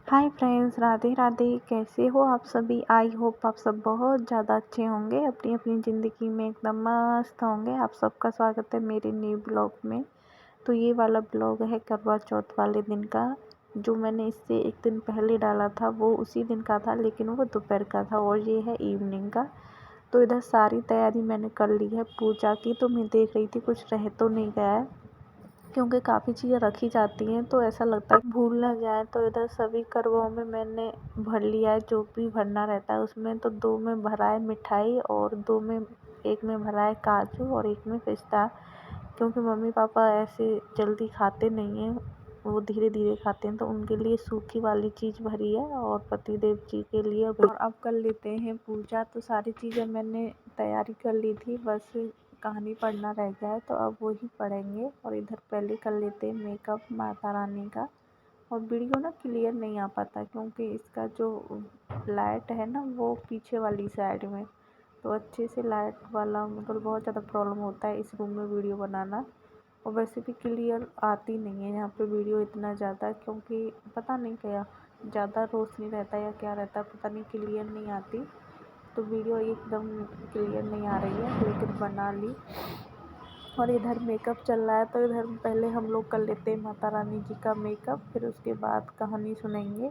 Hi friends, Radhe Radhe. कैसे हो आप सभी? आई होप आप सब बहुत ज़्यादा अच्छे होंगे, अपनी अपनी ज़िंदगी में एकदम मस्त होंगे। आप सबका स्वागत है मेरे न्यू ब्लॉग में। तो ये वाला ब्लॉग है करवा चौथ वाले दिन का। जो मैंने इससे एक दिन पहले डाला था वो उसी दिन का था, लेकिन वो दोपहर का था, और ये है इवनिंग का। तो इधर सारी तैयारी मैंने कर ली है पूजा की। तो मैं देख रही थी कुछ रह तो नहीं गया है, क्योंकि काफ़ी चीज़ें रखी जाती हैं तो ऐसा लगता है भूल ना जाए। तो इधर सभी करवों में मैंने भर लिया है जो भी भरना रहता है उसमें। तो 2 में भरा है मिठाई, और 2 में, एक में भरा है काजू और एक में पिस्ता। क्योंकि मम्मी पापा ऐसे जल्दी खाते नहीं हैं, वो धीरे धीरे खाते हैं, तो उनके लिए सूखी वाली चीज़ भरी है, और पति देव जी के लिए। और अब कर लेते हैं पूजा। तो सारी चीज़ें मैंने तैयारी कर ली थी, बस कहानी पढ़ना रह गया है, तो अब वही पढ़ेंगे। और इधर पहले कर लेते हैं मेकअप माता रानी का। और वीडियो ना क्लियर नहीं आ पाता, क्योंकि इसका जो लाइट है ना वो पीछे वाली साइड में, तो अच्छे से लाइट वाला मतलब बहुत ज़्यादा प्रॉब्लम होता है इस रूम में वीडियो बनाना। और वैसे भी क्लियर आती नहीं है यहाँ पे वीडियो इतना ज़्यादा, क्योंकि पता नहीं क्या ज़्यादा रोशनी रहता है या क्या रहता है, पता नहीं क्लियर नहीं आती। तो वीडियो एकदम क्लियर नहीं आ रही है, लेकिन बना ली। और इधर मेकअप चल रहा है, तो इधर पहले हम लोग कर लेते हैं माता रानी जी का मेकअप, फिर उसके बाद कहानी सुनेंगे।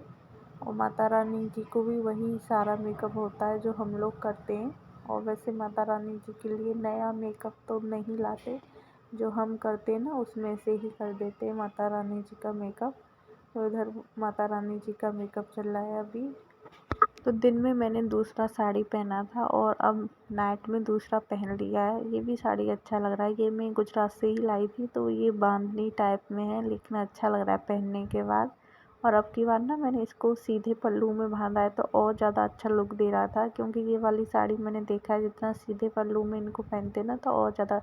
और माता रानी जी को भी वही सारा मेकअप होता है जो हम लोग करते हैं। और वैसे माता रानी जी के लिए नया मेकअप तो नहीं लाते, जो हम करते हैं ना उसमें से ही कर देते हैं माता रानी जी का मेकअप। तो इधर माता रानी जी का मेकअप चल रहा है अभी। तो दिन में मैंने दूसरा साड़ी पहना था, और अब नाइट में दूसरा पहन लिया है। ये भी साड़ी अच्छा लग रहा है, ये मैं गुजरात से ही लाई थी, तो ये बांधनी टाइप में है, लेकिन अच्छा लग रहा है पहनने के बाद। और अब की बार ना मैंने इसको सीधे पल्लू में बांधा है, तो और ज़्यादा अच्छा लुक दे रहा था। क्योंकि ये वाली साड़ी मैंने देखा है जितना सीधे पल्लू में इनको पहनते ना, तो और ज़्यादा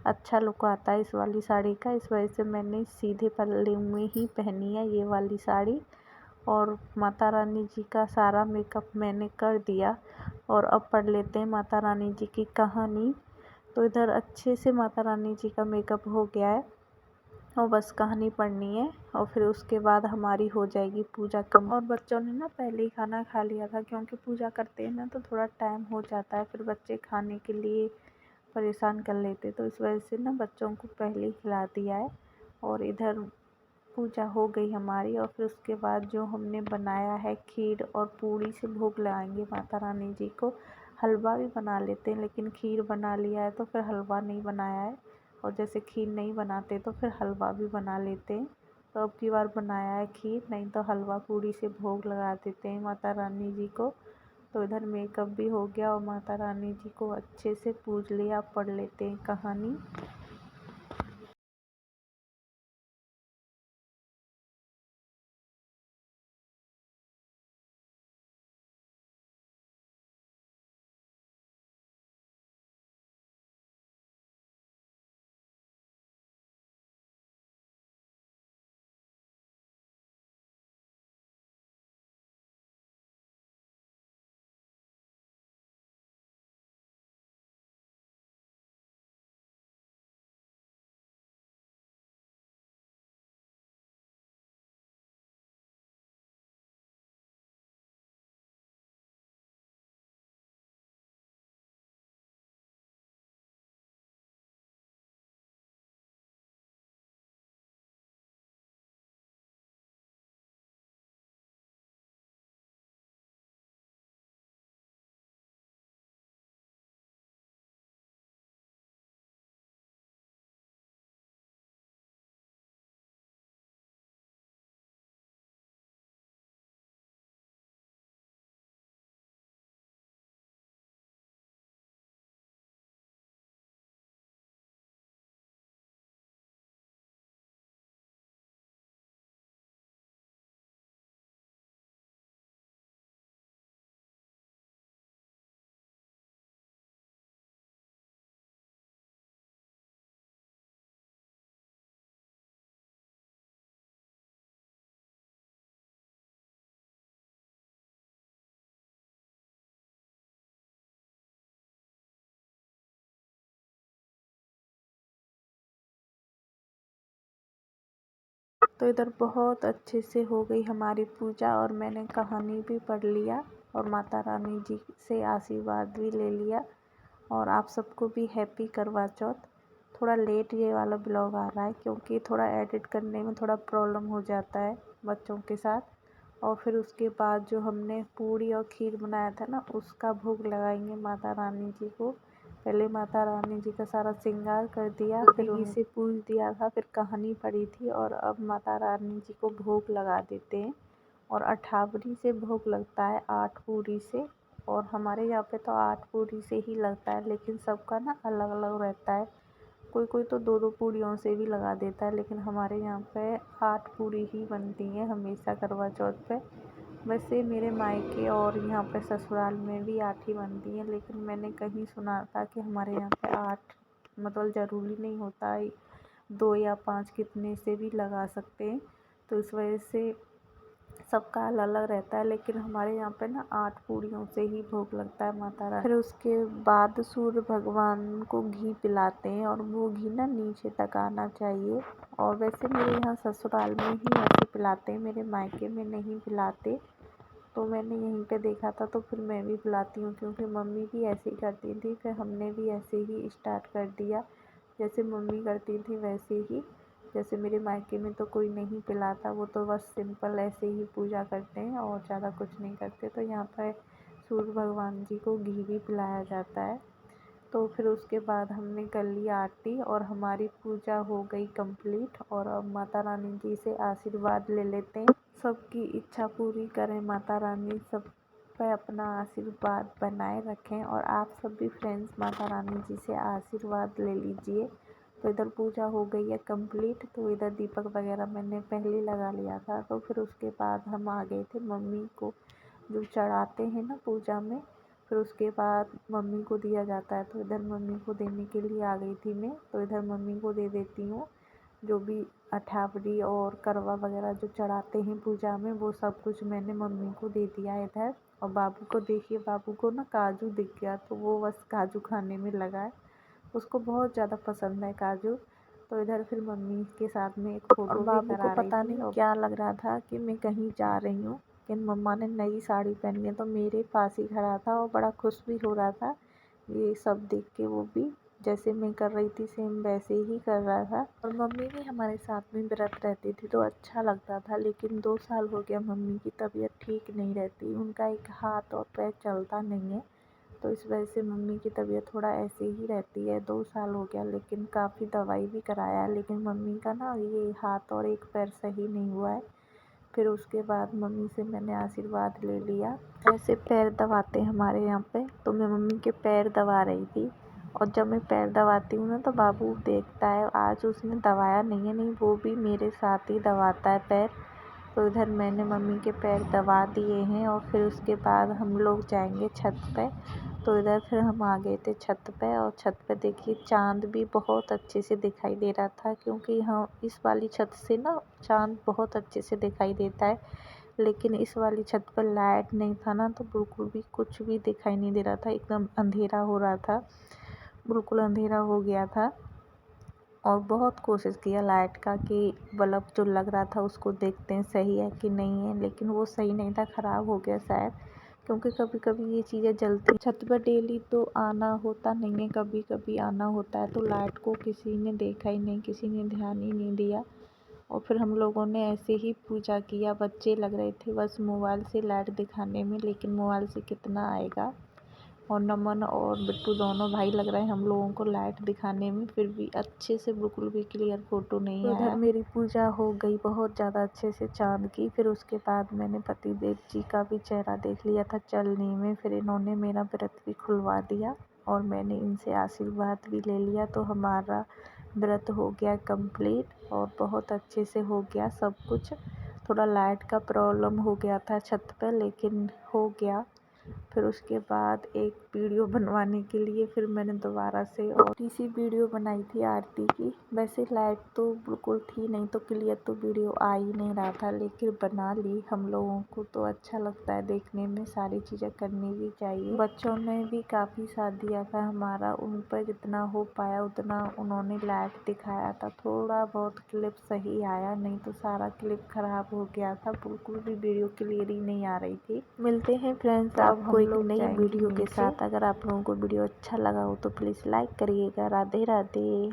अच्छा लुक आता है इस वाली साड़ी का। इस वजह से मैंने सीधे पल्लू में ही पहनी है ये वाली साड़ी। और माता रानी जी का सारा मेकअप मैंने कर दिया। और अब पढ़ लेते हैं माता रानी जी की कहानी। तो इधर अच्छे से माता रानी जी का मेकअप हो गया है, और बस कहानी पढ़नी है, और फिर उसके बाद हमारी हो जाएगी पूजा कम। और बच्चों ने ना पहले ही खाना खा लिया था, क्योंकि पूजा करते हैं ना तो थोड़ा टाइम हो जाता है, फिर बच्चे खाने के लिए परेशान कर लेते, तो इस वजह से ना बच्चों को पहले ही खिला दिया है। और इधर पूजा हो गई हमारी, और फिर उसके बाद जो हमने बनाया है खीर और पूड़ी से भोग लगाएंगे माता रानी जी को। हलवा भी बना लेते हैं, लेकिन खीर बना लिया है तो फिर हलवा नहीं बनाया है। और जैसे खीर नहीं बनाते तो फिर हलवा भी बना लेते हैं। तो अब की बार बनाया है खीर, नहीं तो हलवा पूड़ी से भोग लगा देते हैं माता रानी जी को। तो इधर मेकअप भी हो गया, और माता रानी जी को अच्छे से पूज लिया। पढ़ लेते हैं कहानी। तो इधर बहुत अच्छे से हो गई हमारी पूजा और मैंने कहानी भी पढ़ लिया और माता रानी जी से आशीर्वाद भी ले लिया। और आप सबको भी हैप्पी करवा चौथ। थोड़ा लेट ये वाला ब्लॉग आ रहा है क्योंकि थोड़ा एडिट करने में थोड़ा प्रॉब्लम हो जाता है बच्चों के साथ। और फिर उसके बाद जो हमने पूड़ी और खीर बनाया था ना, उसका भोग लगाएंगे माता रानी जी को। पहले माता रानी जी का सारा श्रृंगार कर दिया, फिर उनसे पूज दिया था, फिर कहानी पढ़ी थी और अब माता रानी जी को भोग लगा देते हैं। और अठावरी से भोग लगता है 8 पूरी से। और हमारे यहाँ पे तो 8 पूरी से ही लगता है, लेकिन सबका ना अलग अलग रहता है। कोई कोई तो 2-2 पूड़ियों से भी लगा देता है, लेकिन हमारे यहाँ पे 8 पूरी ही बनती हैं हमेशा करवा चौथ पे। वैसे मेरे मायके और यहाँ पे ससुराल में भी 8 ही बनती हैं, लेकिन मैंने कहीं सुना था कि हमारे यहाँ पे 8 मतलब ज़रूरी नहीं होता है, 2 या 5 कितने से भी लगा सकते हैं। तो इस वजह से सबका अलग अलग रहता है, लेकिन हमारे यहाँ पे ना 8 पूड़ियों से ही भोग लगता है माता रानी। फिर उसके बाद सूर्य भगवान को घी पिलाते हैं और वो घी ना नीचे तक आना चाहिए। और वैसे मेरे यहाँ ससुराल में ही ऐसे पिलाते हैं, मेरे मायके में नहीं पिलाते। तो मैंने यहीं पे देखा था तो फिर मैं भी पिलाती हूँ, क्योंकि मम्मी भी ऐसे ही करती थी, फिर हमने भी ऐसे ही स्टार्ट कर दिया। जैसे मम्मी करती थी वैसे ही। जैसे मेरे मायके में तो कोई नहीं पिलाता, वो तो बस सिंपल ऐसे ही पूजा करते हैं और ज़्यादा कुछ नहीं करते। तो यहाँ पर सूर्य भगवान जी को घी भी पिलाया जाता है। तो फिर उसके बाद हमने कर ली आरती और हमारी पूजा हो गई कंप्लीट। और अब माता रानी जी से आशीर्वाद ले लेते हैं। सबकी इच्छा पूरी करें माता रानी, सब पे अपना आशीर्वाद बनाए रखें। और आप सब भी फ्रेंड्स माता रानी जी से आशीर्वाद ले लीजिए। तो इधर पूजा हो गई है कंप्लीट। तो इधर दीपक वगैरह मैंने पहले लगा लिया था। तो फिर उसके बाद हम आ गए थे मम्मी को जो चढ़ाते हैं ना पूजा में, फिर उसके बाद मम्मी को दिया जाता है। तो इधर मम्मी को देने के लिए आ गई थी मैं। तो इधर मम्मी को दे देती हूँ जो भी अठावरी और करवा वगैरह जो चढ़ाते हैं पूजा में, वो सब कुछ मैंने मम्मी को दे दिया इधर। और बाबू को देखिए, बाबू को ना काजू दिख गया तो वो बस काजू खाने में लगा है, उसको बहुत ज़्यादा पसंद है काजू। तो इधर फिर मम्मी के साथ में एक फ़ोटो भी बाबू को पता नहीं क्या लग रहा था कि मैं कहीं जा रही हूँ, लेकिन मम्मा ने नई साड़ी पहनी है तो मेरे पास ही खड़ा था और बड़ा खुश भी हो रहा था। ये सब देख के वो भी जैसे मैं कर रही थी सेम वैसे ही कर रहा था। और मम्मी भी हमारे साथ में व्रत रहती थी तो अच्छा लगता था। लेकिन 2 साल हो गया मम्मी की तबीयत ठीक नहीं रहती, उनका एक हाथ और पैर चलता नहीं है। तो इस वजह से मम्मी की तबीयत थोड़ा ऐसे ही रहती है। 2 साल हो गया, लेकिन काफ़ी दवाई भी कराया है, लेकिन मम्मी का ना ये हाथ और एक पैर सही नहीं हुआ है। फिर उसके बाद मम्मी से मैंने आशीर्वाद ले लिया। ऐसे पैर दबाते हैं हमारे यहाँ पे, तो मैं मम्मी के पैर दबा रही थी। और जब मैं पैर दबाती हूँ ना तो बाबू देखता है, आज उसने दबाया नहीं है, नहीं वो भी मेरे साथ ही दबाता है पैर। तो इधर मैंने मम्मी के पैर दबा दिए हैं और फिर उसके बाद हम लोग जाएंगे छत पे। तो इधर फिर हम आ गए थे छत पे। और छत पे देखिए चाँद भी बहुत अच्छे से दिखाई दे रहा था, क्योंकि हाँ इस वाली छत से ना चाँद बहुत अच्छे से दिखाई देता है। लेकिन इस वाली छत पर लाइट नहीं था ना, तो बिल्कुल भी कुछ भी दिखाई नहीं दे रहा था, एकदम अंधेरा हो रहा था, बिल्कुल अंधेरा हो गया था। और बहुत कोशिश किया लाइट का कि बल्ब जो लग रहा था उसको देखते हैं सही है कि नहीं है, लेकिन वो सही नहीं था, ख़राब हो गया शायद। क्योंकि कभी कभी ये चीज़ें जलती, छत पर डेली तो आना होता नहीं है, कभी कभी आना होता है। तो लाइट को किसी ने देखा ही नहीं, किसी ने ध्यान ही नहीं दिया। और फिर हम लोगों ने ऐसे ही पूजा किया। बच्चे लग रहे थे बस मोबाइल से लाइट दिखाने में, लेकिन मोबाइल से कितना आएगा। और नमन और बिट्टू दोनों भाई लग रहे हैं हम लोगों को लाइट दिखाने में, फिर भी अच्छे से बिल्कुल भी क्लियर फ़ोटो नहीं आया। उधर मेरी पूजा हो गई बहुत ज़्यादा अच्छे से चाँद की। फिर उसके बाद मैंने पतिदेव जी का भी चेहरा देख लिया था चलने में। फिर इन्होंने मेरा व्रत भी खुलवा दिया और मैंने इनसे आशीर्वाद भी ले लिया। तो हमारा व्रत हो गया कंप्लीट और बहुत अच्छे से हो गया सब कुछ। थोड़ा लाइट का प्रॉब्लम हो गया था छत पर, लेकिन हो गया। फिर उसके बाद एक वीडियो बनवाने के लिए फिर मैंने दोबारा से और तीसरी वीडियो बनाई थी आरती की। वैसे लाइट तो बिल्कुल थी नहीं तो क्लियर तो वीडियो आ ही नहीं रहा था, लेकिन बना ली। हम लोगों को तो अच्छा लगता है देखने में, सारी चीज़ें करनी भी चाहिए। बच्चों ने भी काफ़ी साथ दिया था हमारा, उन पर जितना हो पाया उतना उन्होंने लाइव दिखाया था। थोड़ा बहुत क्लिप सही आया, नहीं तो सारा क्लिप खराब हो गया था, बिल्कुल भी वीडियो क्लियर ही नहीं आ रही थी। मिलते हैं फ्रेंड्स आपको एक नई वीडियो के साथ। अगर आप लोगों को वीडियो अच्छा लगा हो तो प्लीज़ लाइक करिएगा। राधे राधे।